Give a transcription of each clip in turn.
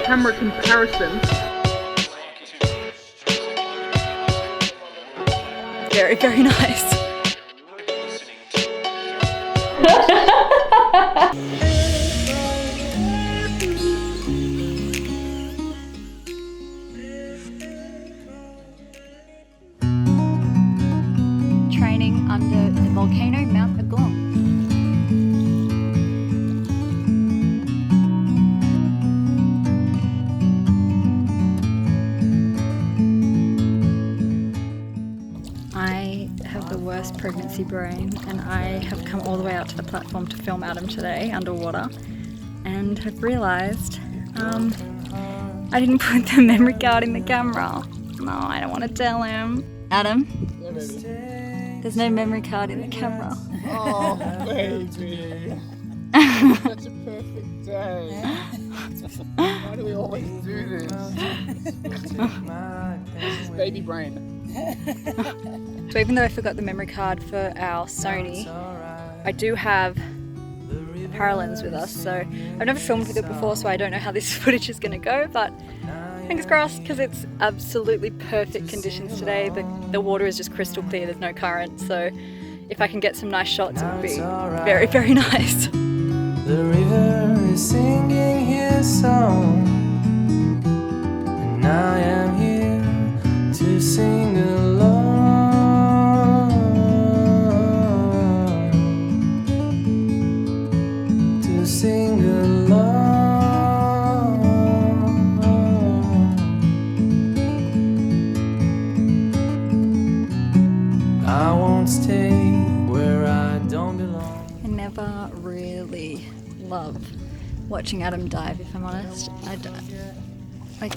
camera comparison. Very, very nice. Training under the volcano Mount Aglong. I have the worst pregnancy brain, and I have come all the way out to the platform to film Adam today underwater, and have realised I didn't put the memory card in the camera. No, I don't want to tell him. Adam, there's no memory card in the camera. Oh, baby. Such a perfect day. Why do we always do this? This is baby brain. So even though I forgot the memory card for our Sony, I do have Paralenz with us. So I've never filmed with it before, so I don't know how this footage is going to go, but fingers crossed, because it's absolutely perfect conditions today. The water is just crystal clear, there's no current, so if I can get some nice shots, it would be very, very nice. The river is singing his song, and I am here to sing along, to sing along. I won't stay where I don't belong. I never really love watching Adam dive, if I'm honest. Like,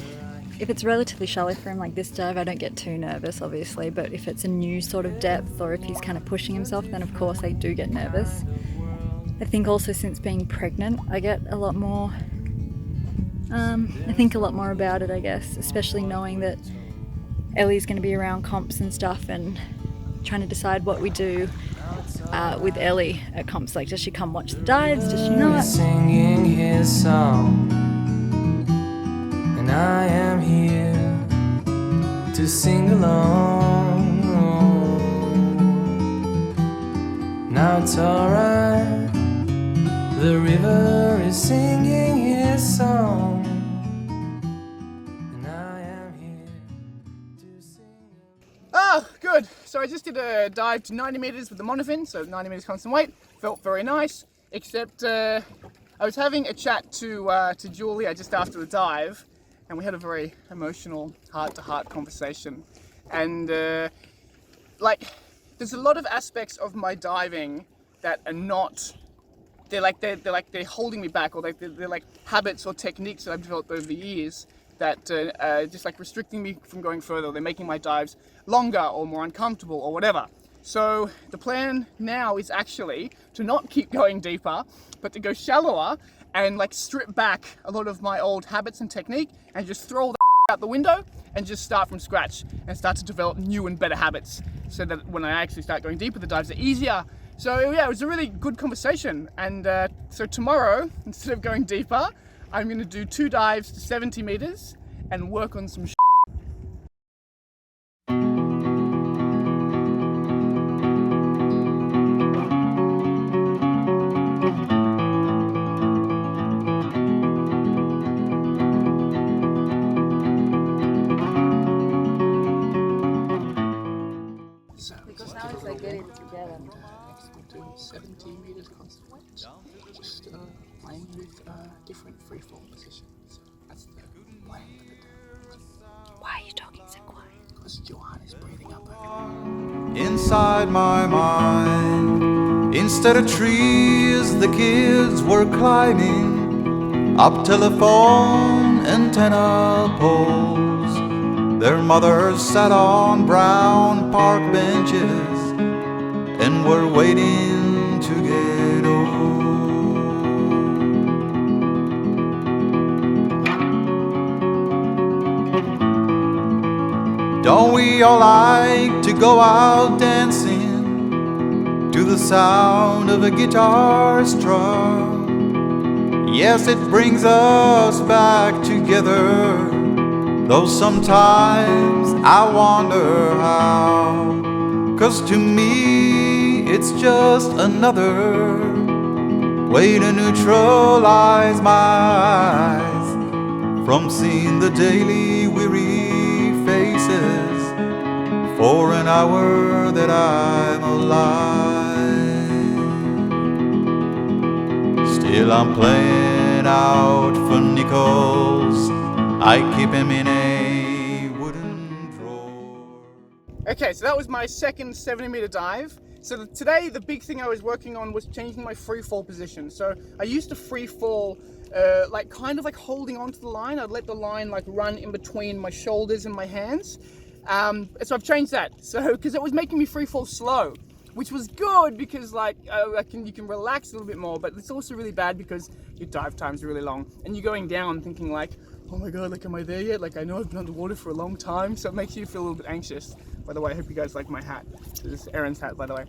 if it's relatively shallow for him, like this dive, I don't get too nervous, obviously, but if it's a new sort of depth, or if he's kind of pushing himself, then of course I do get nervous. I think also since being pregnant, I get a lot more, I think a lot more about it, I guess, especially knowing that Ellie's going to be around comps and stuff, and trying to decide what we do with Ellie at comps. Like, does she come watch the dives? Does she not? Singing his song, and I am here to sing along. Now it's alright. The river is singing his song, and I am here to sing. Ah, good. So I just did a dive to 90 meters with the monofin, so 90 meters constant weight. Felt very nice, except I was having a chat to Julia just after the dive, and we had a very emotional heart-to-heart conversation. And like, there's a lot of aspects of my diving that are not. They're holding me back, or they're like habits or techniques that I've developed over the years that just like restricting me from going further. They're making my dives longer or more uncomfortable or whatever. So the plan now is actually to not keep going deeper, but to go shallower and like strip back a lot of my old habits and technique and just throw all that out the window and just start from scratch and start to develop new and better habits, so that when I actually start going deeper, the dives are easier. So yeah, it was a really good conversation. And so tomorrow, instead of going deeper, I'm going to do 2 dives to 70 meters and work on some do 70 meters constant weight, just playing with different freefall positions. So that's the plan for the day. Why are you talking so quiet? Because Johan is breathing up over Inside my mind, instead of trees, the kids were climbing up telephone antenna poles. Their mothers sat on brown park benches and were waiting to get old. Don't we all like to go out dancing to the sound of a guitar strum? Yes, it brings us back together, though sometimes I wonder how. 'Cause to me it's just another way to neutralize my eyes from seeing the daily weary faces for an hour that I'm alive. Still I'm playing out for nickels, I keep him in a wooden drawer. Okay, so that was my second 70-meter dive. So today, the big thing I was working on was changing my free fall position. So I used to free fall, like kind of like holding onto the line. I'd let the line like run in between my shoulders and my hands. So I've changed that. So because it was making me free fall slow, which was good because like you can relax a little bit more. But it's also really bad because your dive times are really long and you're going down thinking like, oh my god, like am I there yet? Like I know I've been underwater for a long time, so it makes you feel a little bit anxious. By the way, I hope you guys like my hat. This is Aaron's hat, by the way.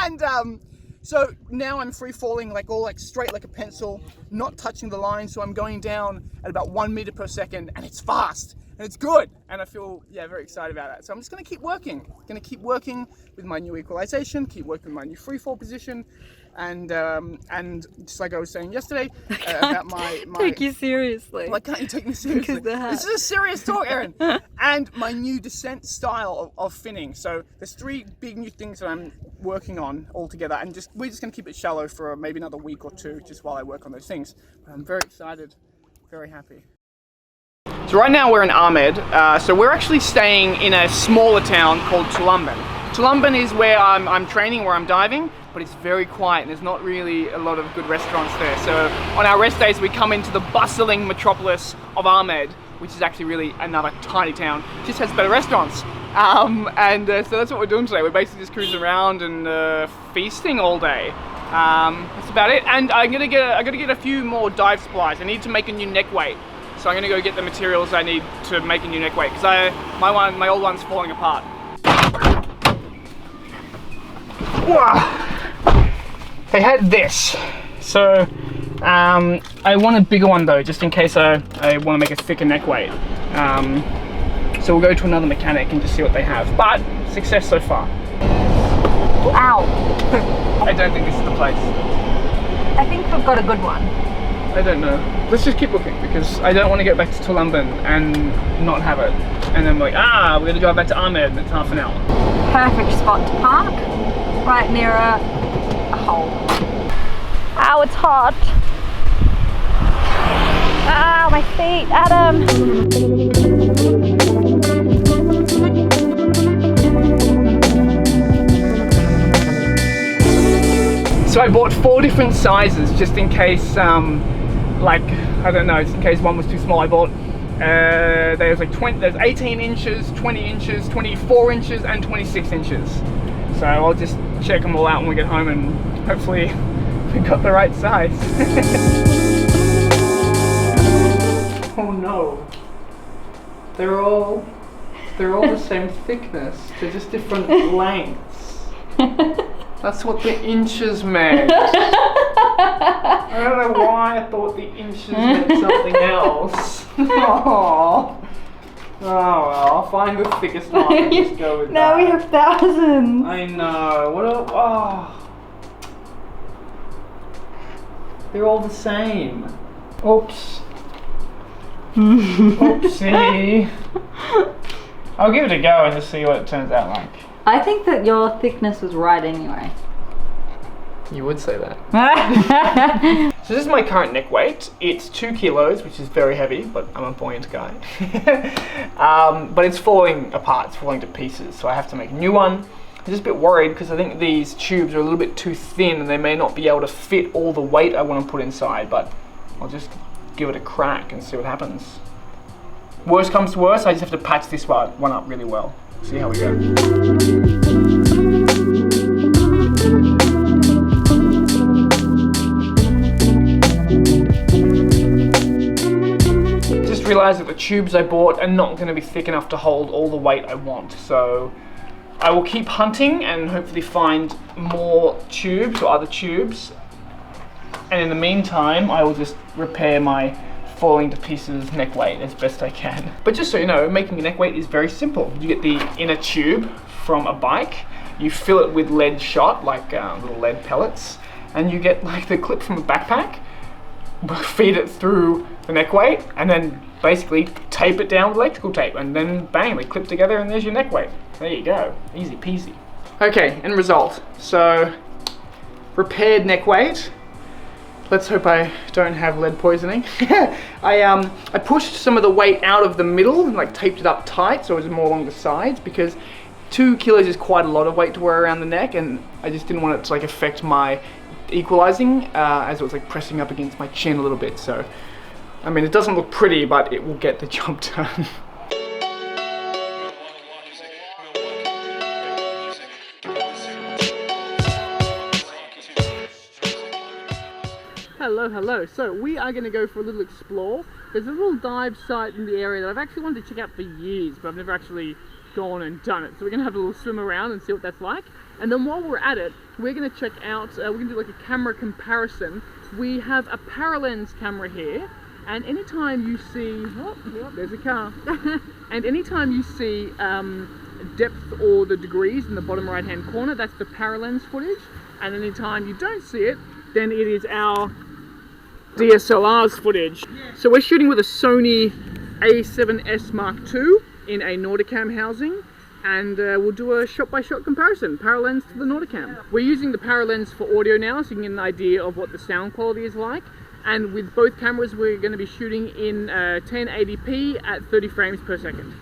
And so now I'm free falling like all like straight like a pencil, not touching the line. So I'm going down at about 1 meter per second, and it's fast and it's good. And I feel very excited about that. So I'm just gonna keep working. Gonna keep working with my new equalization, keep working with my new free fall position. And just like I was saying yesterday about my Take you seriously. Why can't you take me seriously? This is a serious talk, Aaron. And my new descent style of finning. So there's 3 big new things that I'm working on all together, and we're just gonna keep it shallow for maybe another week or 2, just while I work on those things. But I'm very excited, very happy. So right now we're in Ahmed. So we're actually staying in a smaller town called Tulumban. Tulumban is where I'm training, where I'm diving, but it's very quiet and there's not really a lot of good restaurants there. So on our rest days we come into the bustling metropolis of Ahmed, which is actually really another tiny town, just has better restaurants. So that's what we're doing today. We're basically just cruising around and feasting all day. That's about it. And I gotta get a few more dive supplies. I need to make a new neck weight. So I'm gonna go get the materials I need to make a new neck weight, because my old one's falling apart. They had this, so I want a bigger one though, just in case I want to make a thicker neck weight. So we'll go to another mechanic and just see what they have. But success so far. Ow! I don't think this is the place. I think we've got a good one. I don't know. Let's just keep looking, because I don't want to get back to Tulumban and not have it. And then we're like, we're gonna drive back to Ahmed and it's half an hour. Perfect spot to park, right near a hole. Ow, it's hot. Ah, my feet, Adam. So I bought 4 different sizes just in case, like, I don't know, just in case one was too small. I bought, there's 18 inches, 20 inches, 24 inches, and 26 inches. So I'll just check them all out when we get home and hopefully we got the right size. Oh no. They're all the same thickness. They're just different lengths. That's what the inches meant. I don't know why I thought the inches meant something else. Oh well, I'll find the thickest one and just go with that. Now we have thousands. I know. They're all the same. Oops. Oopsie. I'll give it a go and just see what it turns out like. I think that your thickness was right anyway. You would say that. So this is my current neck weight. It's 2 kilos, which is very heavy, but I'm a buoyant guy. But it's falling apart, it's falling to pieces, so I have to make a new one. I'm just a bit worried because I think these tubes are a little bit too thin and they may not be able to fit all the weight I want to put inside, but I'll just give it a crack and see what happens. Worst comes to worst, I just have to patch this one up really well. See how we go. Just realised that the tubes I bought are not going to be thick enough to hold all the weight I want, so I will keep hunting and hopefully find more tubes or other tubes And in the meantime, I will just repair my falling to pieces neck weight as best I can. But just so you know, making a neck weight is very simple. You get the inner tube from a bike, you fill it with lead shot, like little lead pellets, and you get like the clip from a backpack, feed it through the neck weight, and then basically tape it down with electrical tape, and then bang, they clip together and there's your neck weight. There you go, easy peasy. Okay, end result. So, repaired neck weight. Let's hope I don't have lead poisoning. I pushed some of the weight out of the middle and like taped it up tight so it was more along the sides, because 2 kilos is quite a lot of weight to wear around the neck, and I just didn't want it to like affect my equalizing as it was like pressing up against my chin a little bit. So, I mean, it doesn't look pretty, but it will get the job done. Hello. So we are going to go for a little explore. There's a little dive site in the area that I've actually wanted to check out for years, but I've never actually gone and done it. So we're going to have a little swim around and see what that's like. And then while we're at it, we're going to check out, we're going to do like a camera comparison. We have a Paralenz camera here, and anytime you see, oh, there's a car. And anytime you see depth or the degrees in the bottom right hand corner, that's the Paralenz footage. And anytime you don't see it, then it is our DSLR's footage. So we're shooting with a Sony A7S Mark II in a Nauticam housing, and we'll do a shot-by-shot comparison, Paralenz to the Nauticam. We're using the Paralenz for audio now, so you can get an idea of what the sound quality is like. And with both cameras, we're going to be shooting in 1080p at 30 frames per second.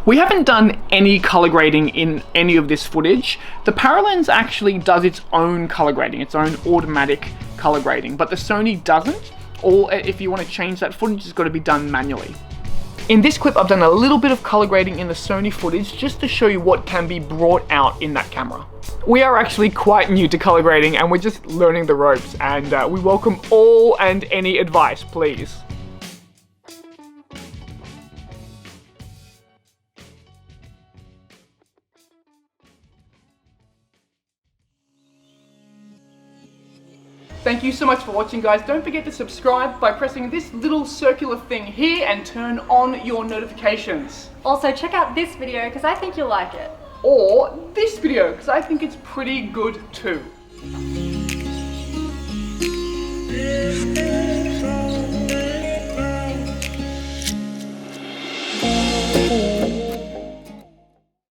We haven't done any color grading in any of this footage. The Paralenz actually does its own color grading, its own automatic color grading, but the Sony doesn't. Or if you want to change that footage, it's got to be done manually. In this clip, I've done a little bit of color grading in the Sony footage just to show you what can be brought out in that camera. We are actually quite new to color grading and we're just learning the ropes, and we welcome all and any advice, please. Thank you so much for watching, guys. Don't forget to subscribe by pressing this little circular thing here and turn on your notifications. Also, check out this video because I think you'll like it. Or this video, because I think it's pretty good too.